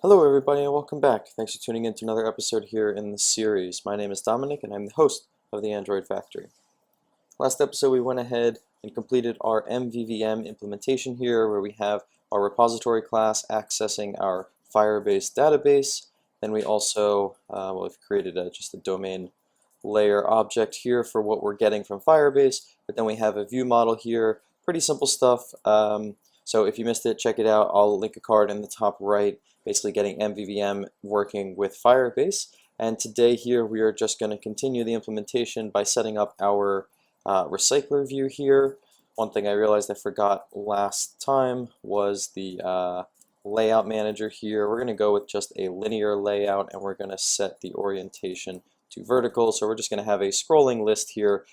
Hello everybody and welcome back. Thanks for tuning in to another episode here in the series. My name is Dominic and I'm the host of the Android Factory. Last episode we went ahead and completed our MVVM implementation here where we have our repository class accessing our Firebase database. Then we also we've created just a domain layer object here for what we're getting from Firebase, but then we have a view model here. Pretty simple stuff. So if you missed it, check it out. I'll link a card in the top right, basically getting MVVM working with Firebase. And today here we are just going to continue the implementation by setting up our RecyclerView here. One thing I realized I forgot last time was the layout manager here. We're going to go with just a linear layout and we're going to set the orientation to vertical. So we're just going to have a scrolling list here,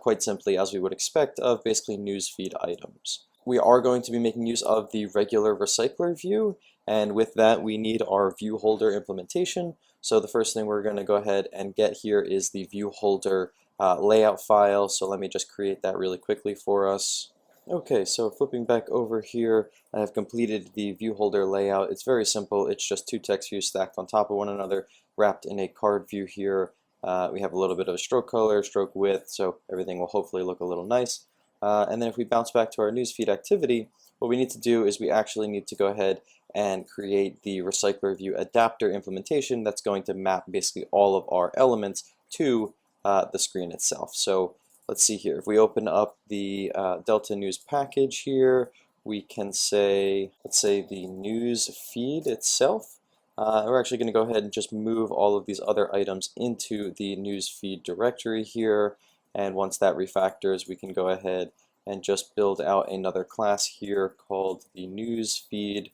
quite simply as we would expect, of basically newsfeed items. We are going to be making use of the regular recycler view, and with that we need our ViewHolder implementation. So the first thing we're going to go ahead and get here is the ViewHolder layout file. So let me just create that really quickly for us. Okay, so flipping back over here, I have completed the ViewHolder layout. It's very simple. It's just two text views stacked on top of one another, wrapped in a card view here. We have a little bit of a stroke color, stroke width, so everything will hopefully look a little nice. And then if we bounce back to our newsfeed activity, what we need to do is we actually need to go ahead and create the RecyclerView adapter implementation that's going to map basically all of our elements to the screen itself. So let's see here. If we open up the Delta News package here, we can say, let's say the news feed itself. We're actually going to go ahead and just move all of these other items into the news feed directory here. And once that refactors, we can go ahead and just build out another class here called the newsfeed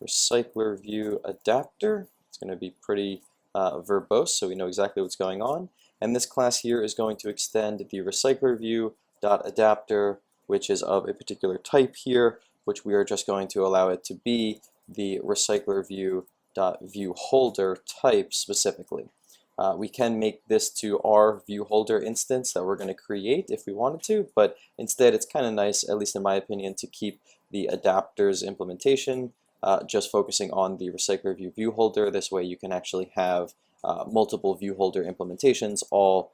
RecyclerView adapter. It's going to be pretty verbose, so we know exactly what's going on. And this class here is going to extend the RecyclerView.adapter, which is of a particular type here, which we are just going to allow it to be the RecyclerView.ViewHolder type specifically. We can make this to our ViewHolder instance that we're going to create if we wanted to, but instead it's kind of nice, at least in my opinion, to keep the adapters implementation just focusing on the RecyclerView ViewHolder. This way you can actually have multiple ViewHolder implementations all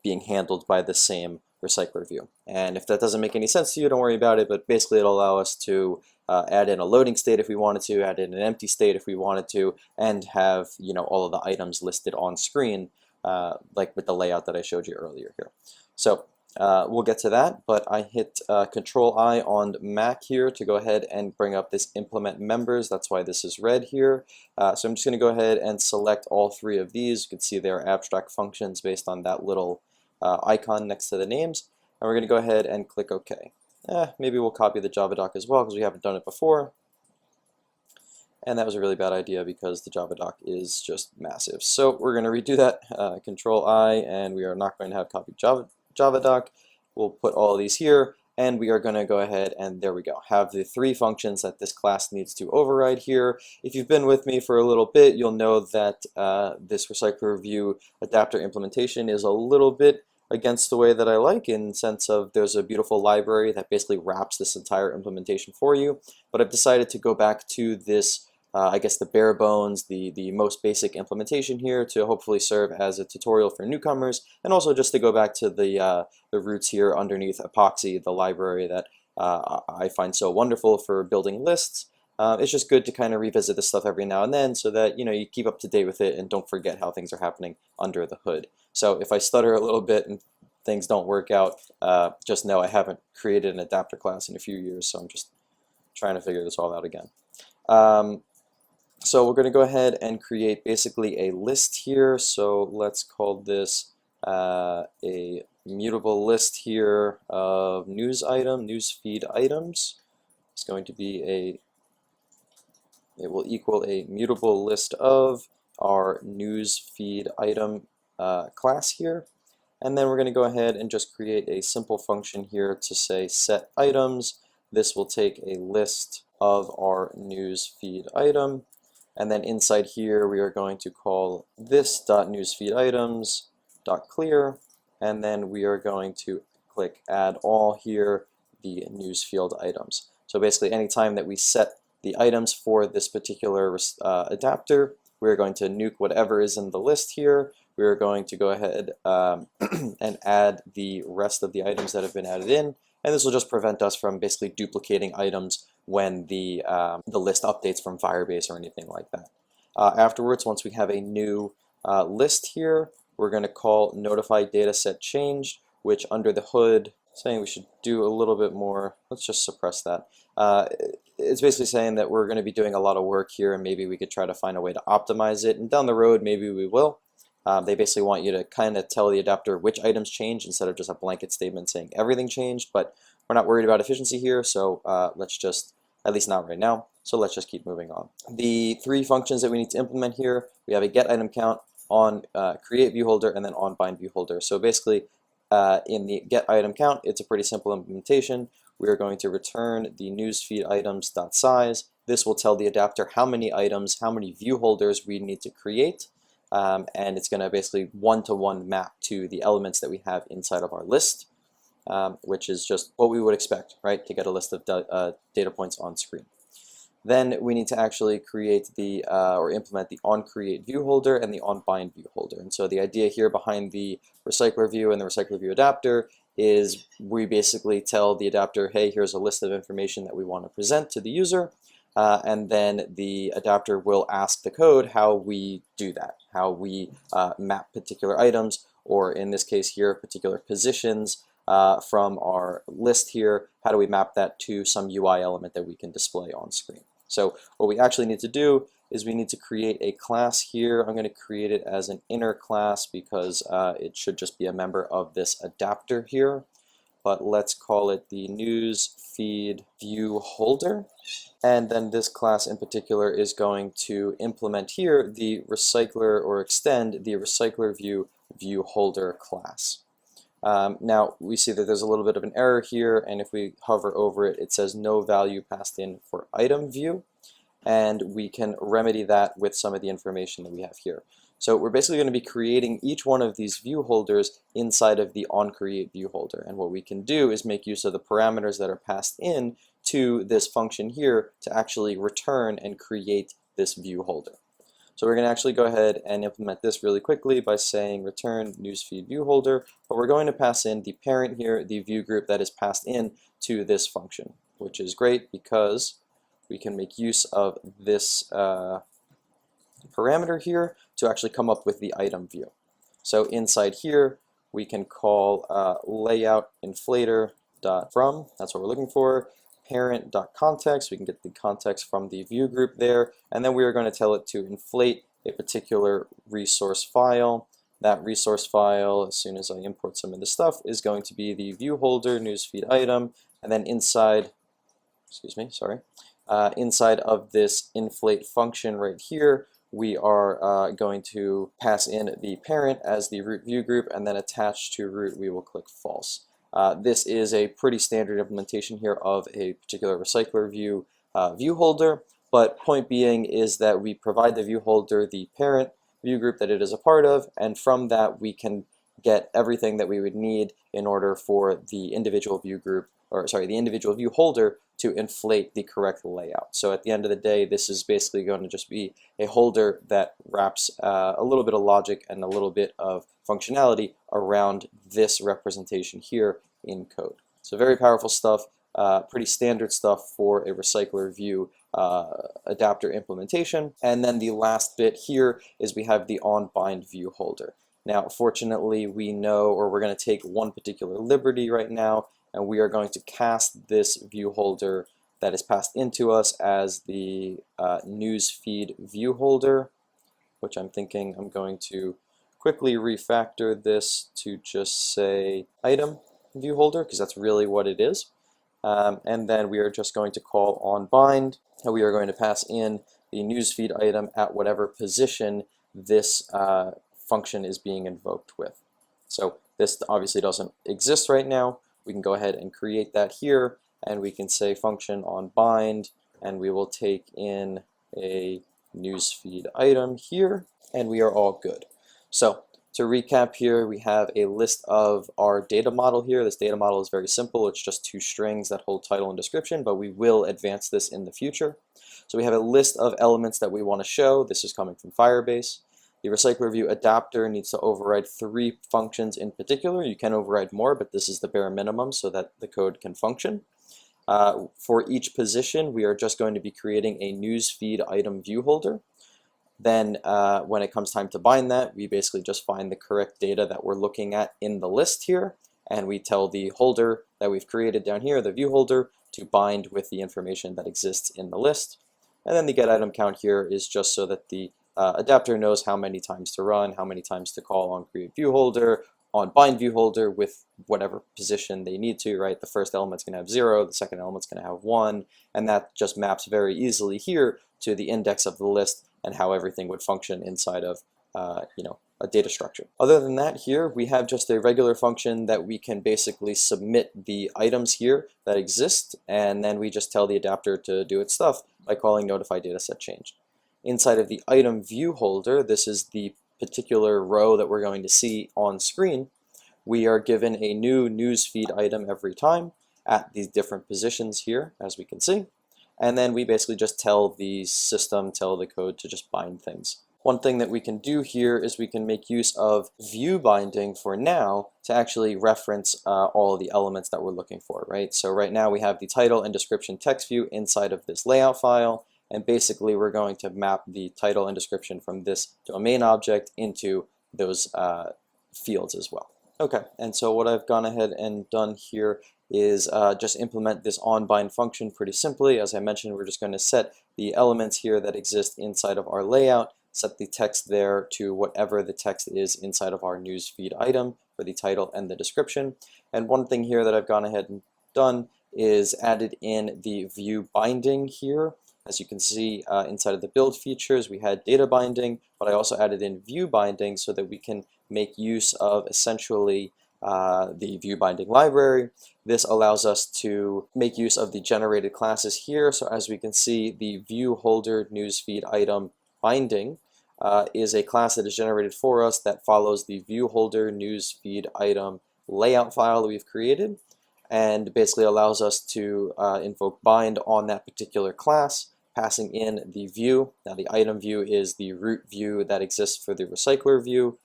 being handled by the same RecyclerView. And if that doesn't make any sense to you, don't worry about it, but basically it'll allow us to add in a loading state if we wanted to, add in an empty state if we wanted to, and have all of the items listed on screen, like with the layout that I showed you earlier here. So we'll get to that, but I hit Control-I on Mac here to go ahead and bring up this implement members. That's why this is red here. So I'm just going to go ahead and select all three of these. You can see they're abstract functions based on that little icon next to the names. And we're going to go ahead and click OK. Maybe we'll copy the Java doc as well because we haven't done it before. And that was a really bad idea because the Java doc is just massive. So we're going to redo that, Control-I, and we are not going to have copied Java doc. We'll put all of these here, and we are going to go ahead and there we go, have the three functions that this class needs to override here. If you've been with me for a little bit, you'll know that this RecyclerView adapter implementation is a little bit against the way that I like, in the sense of there's a beautiful library that basically wraps this entire implementation for you. But I've decided to go back to this I guess the bare bones, the most basic implementation here to hopefully serve as a tutorial for newcomers, and also just to go back to the roots here underneath Epoxy, the library that I find so wonderful for building lists. It's just good to kind of revisit this stuff every now and then so that you keep up to date with it and don't forget how things are happening under the hood. So if I stutter a little bit and things don't work out, just know I haven't created an adapter class in a few years, so I'm just trying to figure this all out again. So we're going to go ahead and create basically a list here. So let's call this a mutable list here of news feed items. It's going to be it will equal a mutable list of our news feed item class here. And then we're going to go ahead and just create a simple function here to say set items. This will take a list of our news feed item. And then inside here, we are going to call this .newsFeedItems.clear, and then we are going to click Add All here, the news field items. So basically, anytime that we set the items for this particular adapter. We're going to nuke whatever is in the list here. We're going to go ahead and add the rest of the items that have been added in, and this will just prevent us from basically duplicating items when the list updates from Firebase or anything like that. Afterwards, once we have a new list here, we're going to call notify dataset changed, which under the hood, saying we should do a little bit more. Let's just suppress that. It's basically saying that we're going to be doing a lot of work here, and maybe we could try to find a way to optimize it, and down the road maybe we will. They basically want you to kind of tell the adapter which items changed instead of just a blanket statement saying everything changed, but we're not worried about efficiency here, so let's just, at least not right now, so let's just keep moving on. The three functions that we need to implement here, we have a get item count, on create ViewHolder, and then on bind ViewHolder. So basically in the get item count, it's a pretty simple implementation. We are going to return the newsfeed items.size. This will tell the adapter how many items, how many view holders we need to create, and it's going to basically one-to-one map to the elements that we have inside of our list, which is just what we would expect, right, to get a list of data points on screen. Then we need to actually create the or implement the onCreate ViewHolder and the onBind ViewHolder. And so the idea here behind the RecyclerView and the RecyclerView adapter is we basically tell the adapter, hey, here's a list of information that we want to present to the user, and then the adapter will ask the code how we do that, how we map particular items, or in this case here, particular positions from our list here. How do we map that to some UI element that we can display on screen? So what we actually need to do is we need to create a class here. I'm going to create it as an inner class because it should just be a member of this adapter here. But let's call it the newsfeed ViewHolder. And then this class in particular is going to implement here the recycler or extend the RecyclerView ViewHolder class. Now we see that there's a little bit of an error here, and if we hover over it, it says no value passed in for item view, and we can remedy that with some of the information that we have here. So we're basically going to be creating each one of these view holders inside of the onCreate ViewHolder, and what we can do is make use of the parameters that are passed in to this function here to actually return and create this view holder. So we're going to actually go ahead and implement this really quickly by saying return newsfeed ViewHolder, but we're going to pass in the parent here, the view group that is passed in to this function, which is great because we can make use of this parameter here to actually come up with the item view. So inside here we can call layout inflator from, that's what we're looking for, parent.context, we can get the context from the view group there, and then we are going to tell it to inflate a particular resource file. That resource file, as soon as I import some of this stuff, is going to be the view holder newsfeed item, and then inside, inside of this inflate function right here, we are going to pass in the parent as the root view group, and then attached to root we will click false. This is a pretty standard implementation here of a particular RecyclerView view holder, but point being is that we provide the view holder the parent view group that it is a part of, and from that we can get everything that we would need in order for the individual view group, or sorry, the individual view holder to inflate the correct layout. So at the end of the day, this is basically going to just be a holder that wraps a little bit of logic and a little bit of functionality around this representation here in code. So very powerful stuff, pretty standard stuff for a RecyclerView adapter implementation. And then the last bit here is we have the onBind view holder. Now, fortunately, we know, or we're going to take one particular liberty right now, and we are going to cast this view holder that is passed into us as the newsfeed view holder, which I'm thinking I'm going to quickly refactor this to just say item view holder, because that's really what it is. And then we are just going to call onBind, and we are going to pass in the newsfeed item at whatever position this function is being invoked with. So this obviously doesn't exist right now. We can go ahead and create that here, and we can say function onBind, and we will take in a newsfeed item here, and we are all good. So To recap here, we have a list of our data model here. This data model is very simple. It's just two strings that hold title and description, but we will advance this in the future. So we have a list of elements that we want to show. This is coming from Firebase. The RecyclerView adapter needs to override 3 functions in particular. You can override more, but this is the bare minimum so that the code can function. For each position, we are just going to be creating a newsfeed item view holder. Then when it comes time to bind that, we basically just find the correct data that we're looking at in the list here, and we tell the holder that we've created down here, the view holder, to bind with the information that exists in the list. And then the get item count here is just so that the adapter knows how many times to run, how many times to call on create view holder, on bind view holder with whatever position they need to, right? The first element's going to have 0, the second element's going to have 1, and that just maps very easily here to the index of the list and how everything would function inside of a data structure. Other than that, here we have just a regular function that we can basically submit the items here that exist, and then we just tell the adapter to do its stuff by calling notify dataset change. Inside of the item view holder, this is the particular row that we're going to see on screen. We are given a new newsfeed item every time at these different positions here, as we can see. And then we basically just tell the system, tell the code to just bind things. One thing that we can do here is we can make use of view binding for now to actually reference all of the elements that we're looking for, right? So right now we have the title and description text view inside of this layout file, and basically we're going to map the title and description from this domain object into those fields as well. Okay, and so what I've gone ahead and done here is just implement this onBind function pretty simply. As I mentioned, we're just going to set the elements here that exist inside of our layout, set the text there to whatever the text is inside of our newsfeed item for the title and the description. And one thing here that I've gone ahead and done is added in the view binding here. As you can see inside of the build features, we had data binding, but I also added in view binding so that we can make use of essentially the view binding library. This allows us to make use of the generated classes here. So as we can see, the view holder newsfeed item binding is a class that is generated for us that follows the view holder newsfeed item layout file that we've created, and basically allows us to invoke bind on that particular class, passing in the view. Now the item view is the root view that exists for the RecyclerView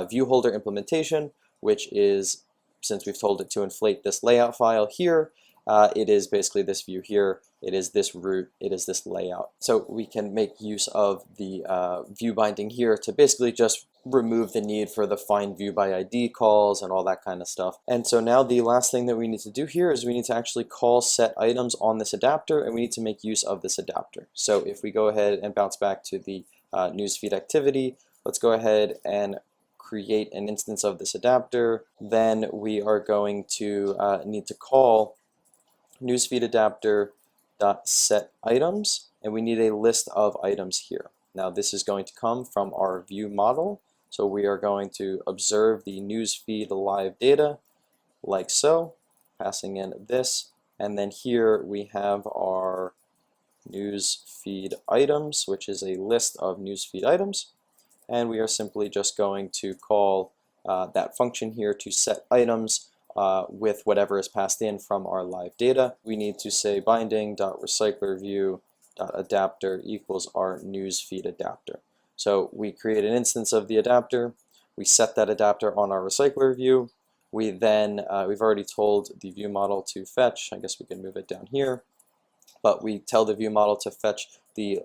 view holder implementation, which is, since we've told it to inflate this layout file here, it is basically this view here, it is this root, it is this layout. So we can make use of the view binding here to basically just remove the need for the find view by ID calls and all that kind of stuff. And so now the last thing that we need to do here is we need to actually call set items on this adapter, and we need to make use of this adapter. So if we go ahead and bounce back to the newsfeed activity, let's go ahead and create an instance of this adapter. Then we are going to need to call newsfeed adapter dot set items, and we need a list of items here. Now this is going to come from our view model, so we are going to observe the newsfeed live data like so, passing in this, and then here we have our newsfeed items, which is a list of newsfeed items, and we are simply just going to call that function here to set items with whatever is passed in from our live data. We need to say binding.RecyclerView.adapter equals our newsfeed adapter. So we create an instance of the adapter, we set that adapter on our RecyclerView, we then, we've already told the view model to fetch, I guess we can move it down here, but we tell the view model to fetch the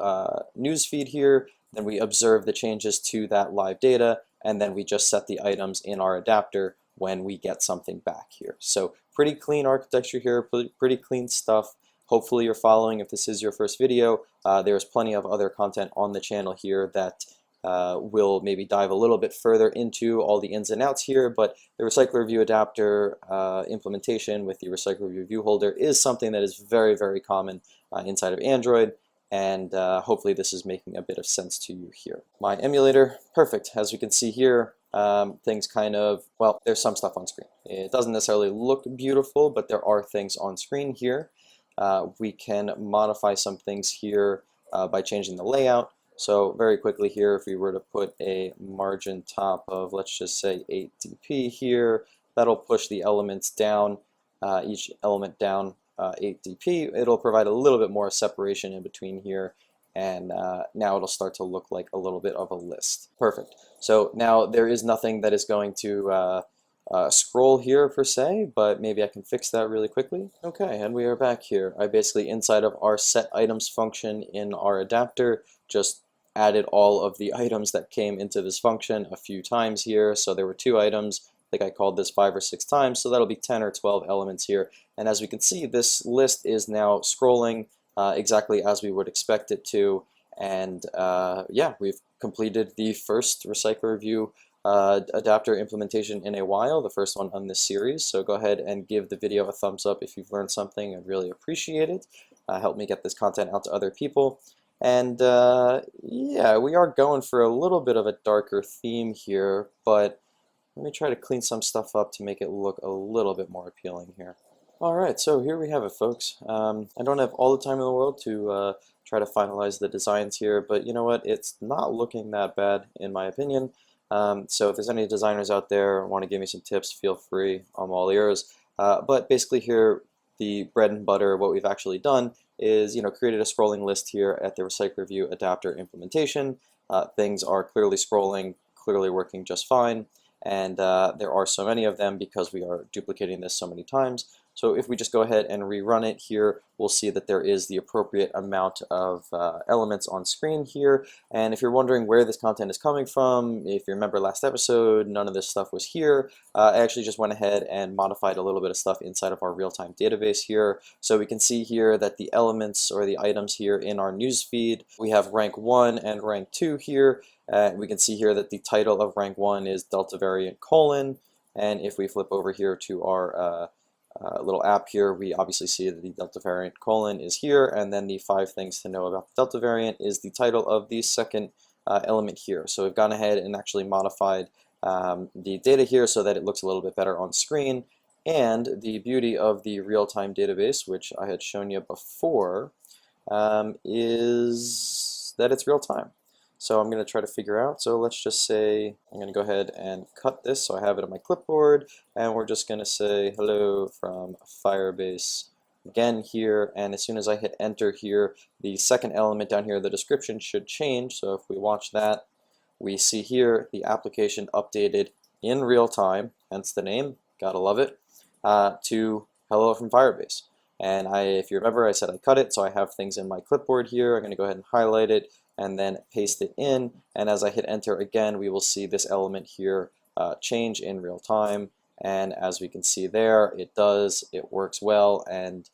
newsfeed here, then we observe the changes to that live data, and then we just set the items in our adapter when we get something back here. So pretty clean architecture here, pretty clean stuff. Hopefully you're following. If this is your first video, there's plenty of other content on the channel here that will maybe dive a little bit further into all the ins and outs here, but the RecyclerView adapter implementation with the RecyclerView view holder is something that is very, very common inside of Android, and hopefully this is making a bit of sense to you here. My emulator, perfect. As we can see here, things kind of, well, there's some stuff on screen. It doesn't necessarily look beautiful, but there are things on screen here. We can modify some things here by changing the layout. So very quickly here, if we were to put a margin top of, let's just say 8 dp here, that'll push the elements down, each element down 8 dp. It'll provide a little bit more separation in between here, and now it'll start to look like a little bit of a list. Perfect. So now there is nothing that is going to scroll here per se, but maybe I can fix that really quickly. Okay, and we are back here. I basically, inside of our set items function in our adapter, just added all of the items that came into this function a few times here. So there were 2 items. I think I called this 5 or 6 times, so that'll be 10 or 12 elements here. And as we can see, this list is now scrolling exactly as we would expect it to. And yeah, we've completed the first RecyclerView adapter implementation in a while, the first one on this series. So go ahead and give the video a thumbs up if you've learned something. I'd really appreciate it. Help me get this content out to other people. And yeah, we are going for a little bit of a darker theme here, but let me try to clean some stuff up to make it look a little bit more appealing here. Alright, so here we have it, folks. I don't have all the time in the world to try to finalize the designs here, but you know what? It's not looking that bad, in my opinion. So if there's any designers out there who want to give me some tips, feel free. I'm all ears. But basically here, the bread and butter, what we've actually done is, created a scrolling list here at the RecyclerView adapter implementation. Things are clearly scrolling, clearly working just fine, and there are so many of them because we are duplicating this so many times. So if we just go ahead and rerun it here, we'll see that there is the appropriate amount of elements on screen here. And if you're wondering where this content is coming from, if you remember last episode, none of this stuff was here. I actually just went ahead and modified a little bit of stuff inside of our real-time database here. So we can see here that the elements or the items here in our newsfeed, we have rank 1 and rank 2 here. We can see here that the title of rank 1 is Delta variant : and if we flip over here to our little app here, we obviously see that the Delta variant : is here, and then the 5 things to know about the Delta variant is the title of the second element here. So we've gone ahead and actually modified the data here so that it looks a little bit better on screen. And the beauty of the real-time database, which I had shown you before, is that it's real-time. So I'm going to try to figure out, so let's just say, I'm going to go ahead and cut this so I have it on my clipboard, and we're just going to say hello from Firebase again here, and as soon as I hit enter here, the second element down here, the description, should change. So if we watch that, we see here the application updated in real time, hence the name, gotta love it, to hello from Firebase. And if you remember, I said I cut it, so I have things in my clipboard here. I'm going to go ahead and highlight it and then paste it in, and as I hit enter again, we will see this element here change in real time, and as we can see there, it works well, and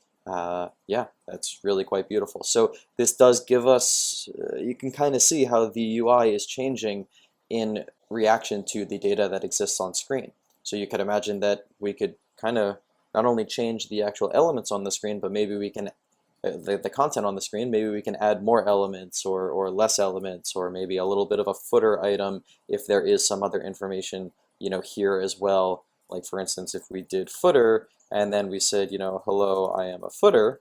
yeah, that's really quite beautiful. So this does give us, you can kind of see how the UI is changing in reaction to the data that exists on screen. So you could imagine that we could kind of not only change the actual elements on the screen, but maybe we can the content on the screen, maybe we can add more elements or less elements, or maybe a little bit of a footer item if there is some other information here as well. Like for instance, if we did footer and then we said hello, I am a footer,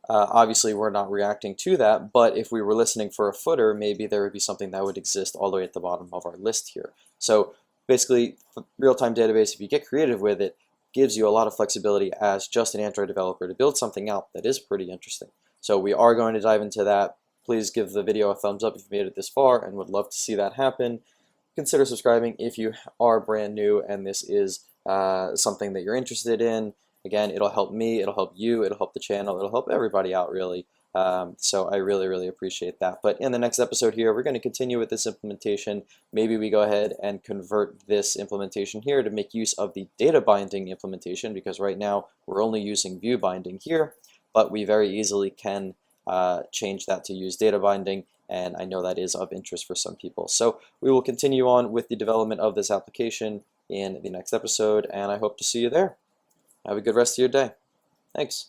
obviously we're not reacting to that, but if we were listening for a footer, maybe there would be something that would exist all the way at the bottom of our list here. So basically, real-time database, if you get creative with it, gives you a lot of flexibility as just an Android developer to build something out that is pretty interesting. So we are going to dive into that. Please give the video a thumbs up if you made it this far and would love to see that happen. Consider subscribing if you are brand new and this is something that you're interested in. Again, it'll help me, it'll help you, it'll help the channel, it'll help everybody out really. So I really, really appreciate that. But in the next episode here, we're going to continue with this implementation. Maybe we go ahead and convert this implementation here to make use of the data binding implementation, because right now we're only using view binding here, but we very easily can change that to use data binding, and I know that is of interest for some people. So we will continue on with the development of this application in the next episode, and I hope to see you there. Have a good rest of your day. Thanks.